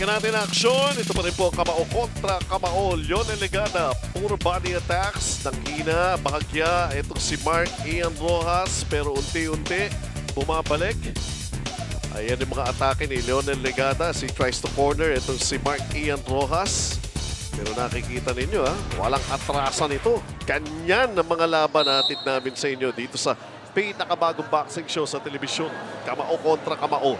Balikan natin ang aksyon. Ito pa rin po Kamao kontra Kamao. Lionel Legada, puro body attacks. Nangina, bahagya. Itong si Mark Ian Rojas. Pero unti-unti, bumabalik. Ayan yung mga atake ni Lionel Legada. Si tries to corner. Itong si Mark Ian Rojas. Pero nakikita ninyo, walang atrasan ito. Ganyan ang mga laban natin namin sa inyo dito sa pinakabagong boxing show sa telebisyon. Kamao kontra Kamao.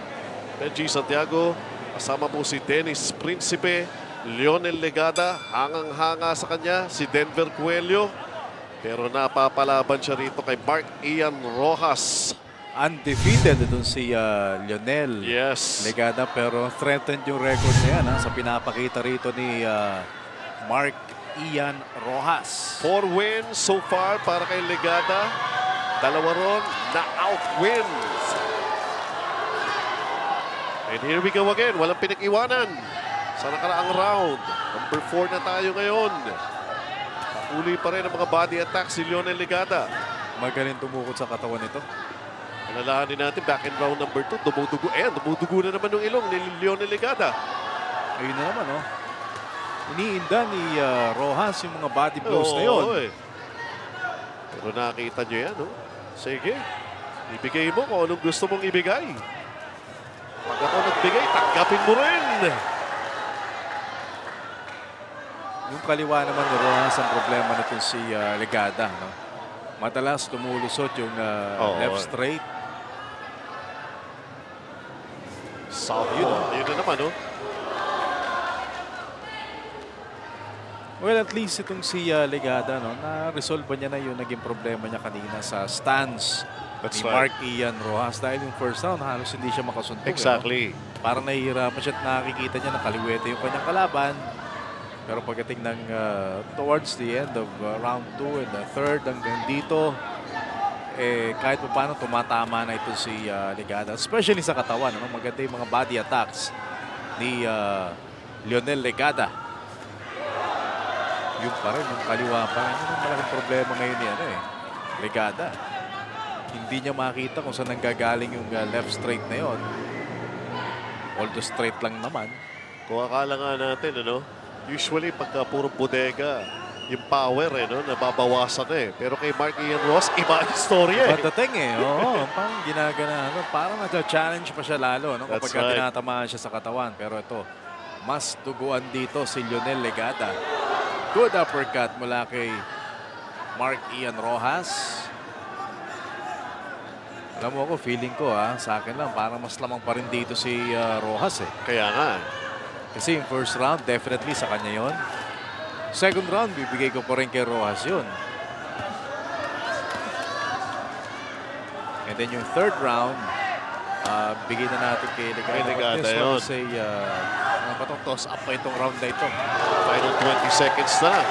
Benji Santiago, kasama po si Dennis Principe, Lionel Legada, hangang-hanga sa kanya, si Denver Coelho. Pero napapalaban siya rito kay Mark Ian Rojas. Undefeated itong si Lionel Legada, pero threatened yung record niya yan sa pinapakita rito ni Mark Ian Rojas. 4 wins so far para kay Legada. Dalawa ron na out wins. And here we go again. Walang pinag-iwanan sa nakaraang round. Number 4 na tayo ngayon. Patuloy pa rin ang mga body attacks si Lionel Legada. Magaling tumukod sa katawan nito. Alalahanin natin, back in round number 2, dumudugo. Ayan, dumudugo na naman yung ilong ni Lionel Legada. Ayun na naman, iniinda ni Rojas yung mga body blows na yun. Pero nakita nyo yan, Sige, ibigay mo kung anong gusto mong ibigay. Pag ako nagbigay, tanggapin mo rin. Yung kaliwa naman ni Rojas ang problema nito si Legada. Madalas tumulusot yung left straight. Yun na naman, Well, at least itong si Legada, na-resolve niya na yung naging problema niya kanina sa stance ni Mark Ian Rojas. Dahil yung first round, halos hindi siya makasuntok. Exactly. Parang nahihirapan siya at nakikita niya na kaliwete yung kanyang kalaban. Pero pagdating ng towards the end of round 2 and the third hanggang dito, kahit pa paano tumatama na ito si Legada. Especially sa katawan. Maganda yung mga body attacks ni Lionel Legada. Yung pa rin, yung kaliwa pa rin. Yung malaking problema ngayon ni Legada. Hindi niya makita kung saan nanggagaling yung left straight na yon. Although straight lang naman. Kung akala nga natin, usually pagka puro bodega, yung power, nababawasan Pero kay Mark Ian Rojas, iba ang istorya Iba dating Oo, parang ginagana. Parang nasa-challenge pa siya lalo kapag tinatamaan siya sa katawan. Pero ito, mas duguan dito si Lionel Legada. Good uppercut mula kay Mark Ian Rojas. Alam mo ako, feeling ko sa akin lang, parang mas lamang pa rin dito si Rojas Kaya nga. Kasi yung first round, definitely sa kanya yon. Second round, bibigay ko pa rin kay Rojas yun. And then yung third round, bigay na natin kay Legada. Legada yun. Say, toss up pa itong round na ito. Final 20 seconds na lang.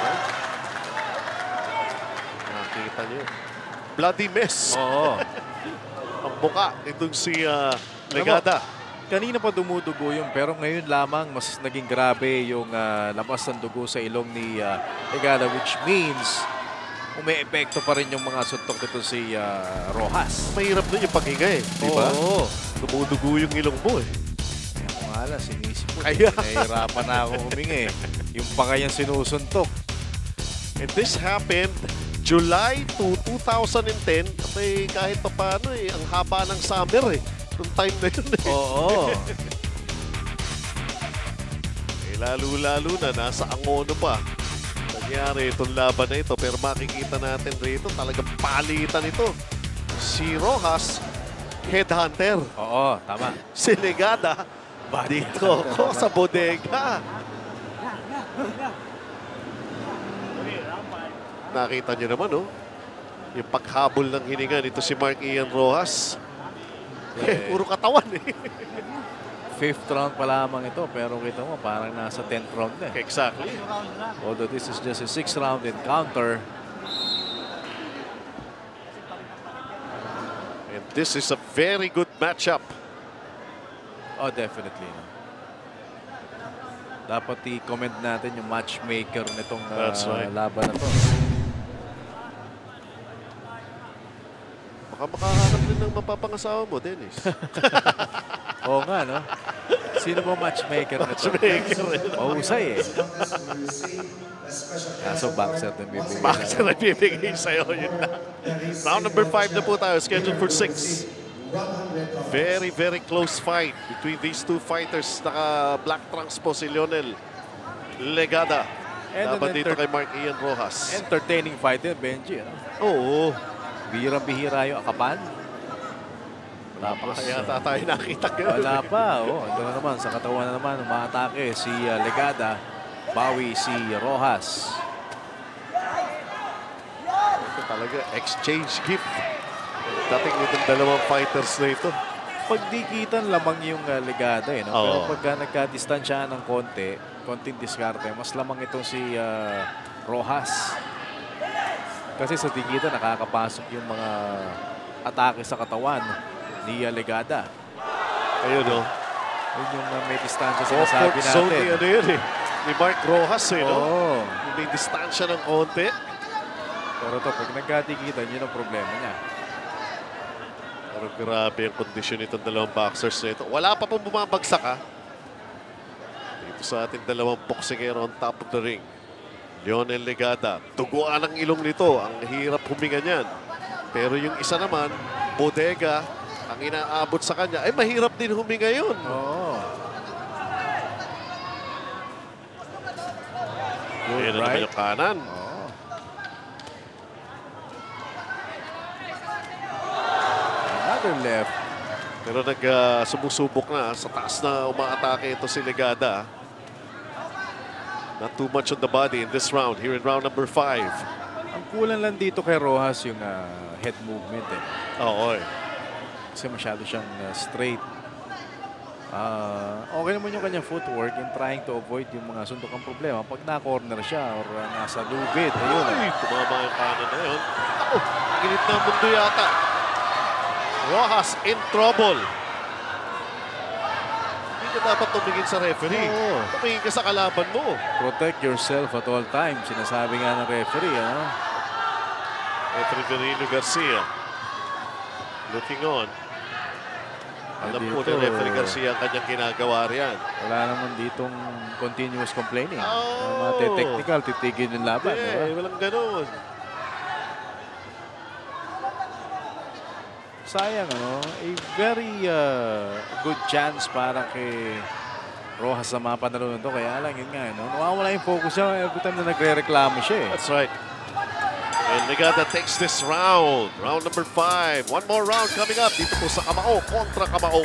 Nakita niyo. Bloody mess. Oo. Ang buka itong si Legada. Kanina pa dumudugo yun, pero ngayon lamang mas naging grabe yung labas ng dugo sa ilong ni Legada, which means umi-epekto pa rin yung mga suntok nito si Rojas. Mahirap na yung paghinga di ba? Oo. Dumudugo yung ilong mo Ako nga lang, sinisip ko. Kaya. Nahihirapan na ako humingi. Yung pa kanyang sinusuntok. And this happened July 2, 2010. May kahit pa paano ang haba ng summer Yung time na yun Oo. Lalo-lalo na nasa Angono pa. Nangyari itong laban na ito. Pero makikita natin rito talagang palitan ito. Si Rojas, headhunter. Oo, tama. Si Legada, dito ko sa bodega. Nakita niyo naman, yung paghabol ng hininga nito si Mark Ian Rojas. Puro katawan Fifth round pa lamang ito, pero kita mo parang nasa 10th round na. Exactly. Although this is just a 6th round encounter. And this is a very good matchup. Oh, definitely. Dapat i-comment natin yung matchmaker nitong laban na to. Baka makahanap din ng mapapangasawa mo, Dennis. Oo nga, no? Si Sino ba matchmaker na ito? Matchmaker. Mahusay eh. Kaso boxer din bibigyan. Boxer na bibigay sa'yo. Yun na. Round number 5 na po tayo. Scheduled for 6. Very, very close fight between these two fighters. Naka-black trunks po si Lionel Legada. And Laban dito kay Mark Ian Rojas. Entertaining fighter, Benji. Ano? Oo. Bihirang-bihira yung akapan. Wala pa kaya tayo nakita ko. Wala pa. Oh, ito na naman. Sa katawan na naman, umaatake si Legada. Bawi si Rojas. Ito talaga, exchange gift. Dating itong dalawang fighters na ito. Pagdikitan lamang yung Legada. Eh, no? Oo. Pero pagka nagka-distansya ng konting diskarte, mas lamang itong si Rojas. Kasi sa dikitan, nakakapasok yung mga atake sa katawan ni Legada. Ayun o. Yun yung may distansya sinasabi Comfort zone natin. ni ano yun eh. Ni Mark Rojas eh, no? Oo. May distansya ng konti. Pero to, pag nagkatikitan, yun ang problema niya. Pero grabe ang kondisyon nitong dalawang boxers na ito. Wala pa pong bumabagsak ha. Dito sa ating dalawang boksingero on top of the ring. Lionel Legada. Tuguan ang ilong nito. Ang hirap huminga niyan. Pero yung isa naman, bodega, ang inaabot sa kanya, ay mahirap din huminga yun. Oo. Ayan na naman yung kanan. Oo. Another left. Pero sumusubok na sa taas na umaatake ito si Legada. Not too much on the body in this round. Here in round number 5. Ang kulang lang dito kay Rojas yung head movement eh. Oo eh. Kasi masyado siyang straight. Okay naman yung kanyang footwork in trying to avoid yung mga sundukang problema. Pag na-corner siya or nasa lubid, ayun. Ay, tumama yung kanan na yun. Ako, ginit na mundo yata. Rojas in trouble. Hindi ka dapat tumingin sa referee. Oo. Tumingin ka sa kalaban mo. Protect yourself at all times. Sinasabi nga ng referee, ano? Referee Virgilio Garcia. Looking on. Alam po ni Referee Garcia ang kanyang ginagawa riyan. Wala naman ditong continuous complaining. Oh. Mga technical, titigil yung laban. Hindi, walang ganun. Sayang, ano? A very good chance para kay Rojas sa mga panalo nito. Kaya lang, yun nga, no? Nawawala yung focus niya every time na nagre-reklamo siya. Eh. That's right. And Legada takes this round. Round number 5. One more round coming up dito po sa Kamao kontra Kamao.